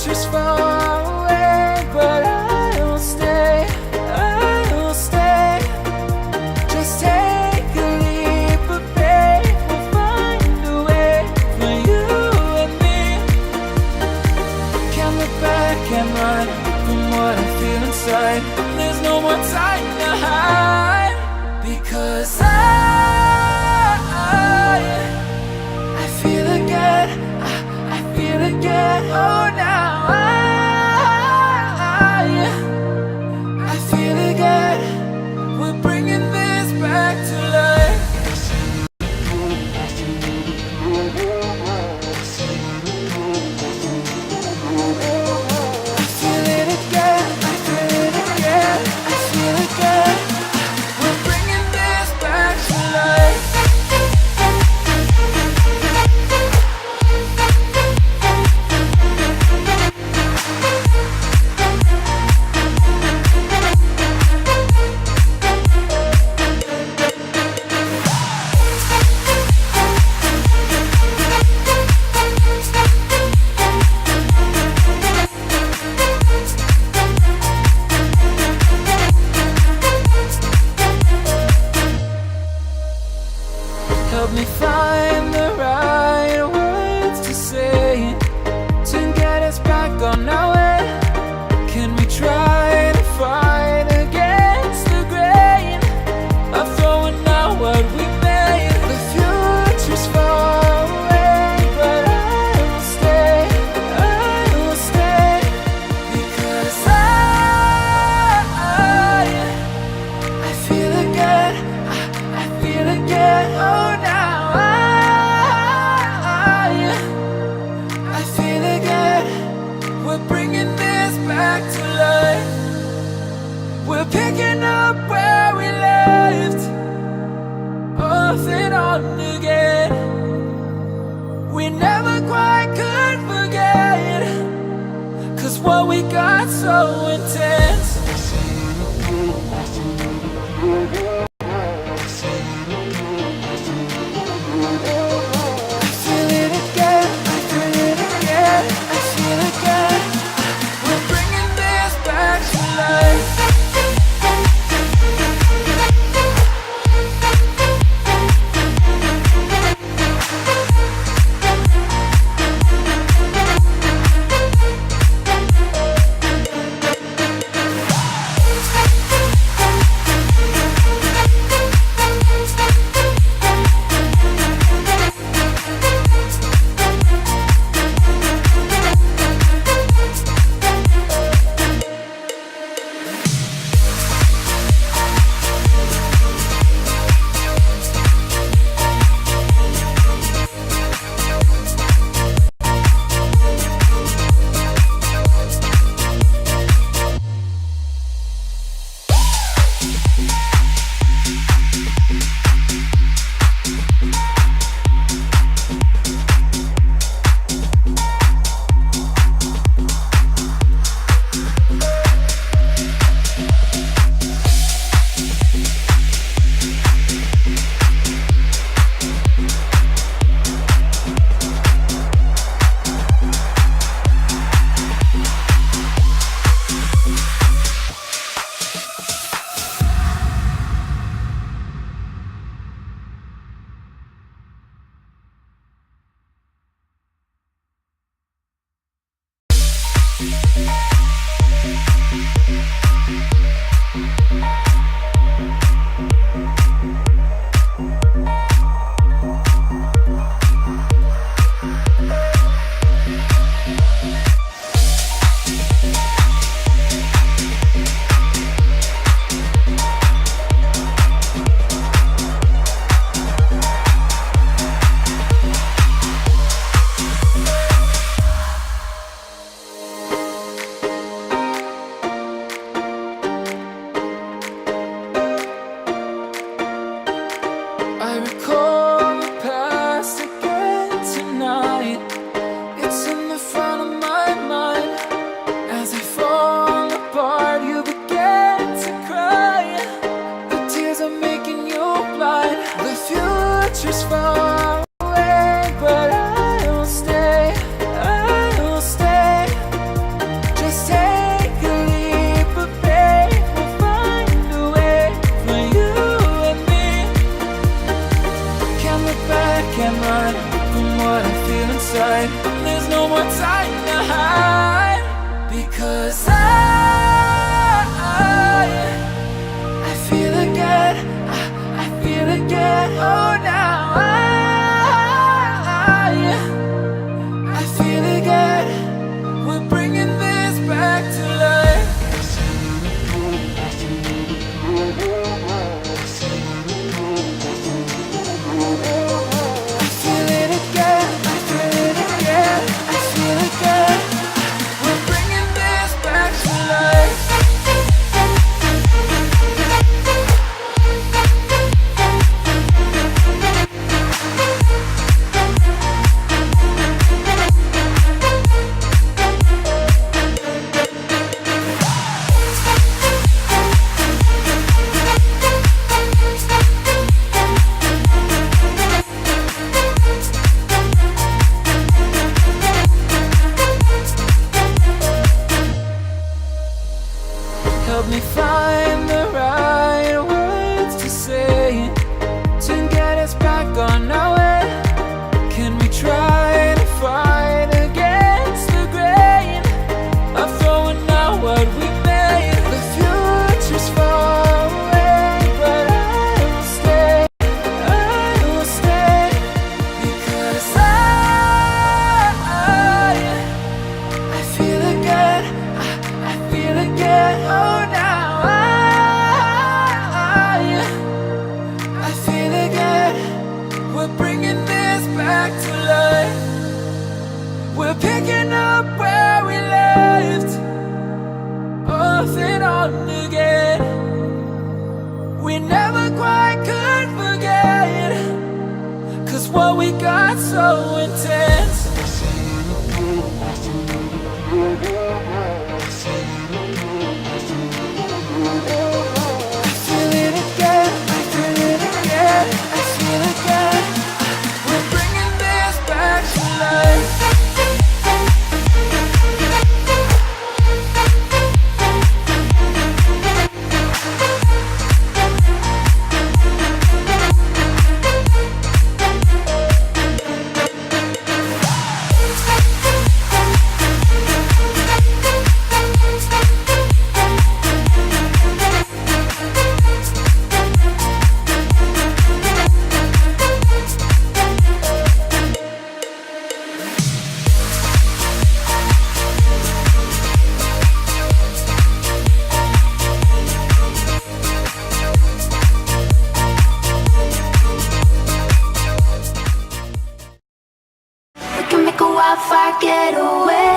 future's far away, but I'll stay, I'll stay. Just take a leap of faith, we'll find a way for you and me. Can't look back, can't run from what I feel inside. There's no more time to hide, because I feel again, I feel again. Oh, now I feel again. We're bringing this back to life. I feel it again, I feel it again, I feel again. We're bringing this back to life. Help me find the right words to say to get us back on our way. Can we try to fight against the grain of throwing out what we made? The future's far away, but I'll stay, I'll stay. Because I feel again, I feel again. Oh, now I feel again. We're bringing this back to life. We're picking up where we left off and on again. We never quite could forget, 'cause what we got so intense. side. There's no more time to hide, because I feel again, I feel again. Oh, now I feel again. We're bringing this back to life. I feel it again, I feel it again, I feel it again. We're bringing this back to life. Help me find the right words to say to get us back on our way. Can we try to fight against the grain of throwing out what we made? The future's far away, but I will stay, because I feel again, I feel again. Oh, now I feel again. We're bringing this back to life. We're picking up where we left off and on again. We never quite could forget, 'cause what we got so intense. I feel it again, I feel it again, I feel it again. We're bringing this back to life. We can make a wildfire getaway.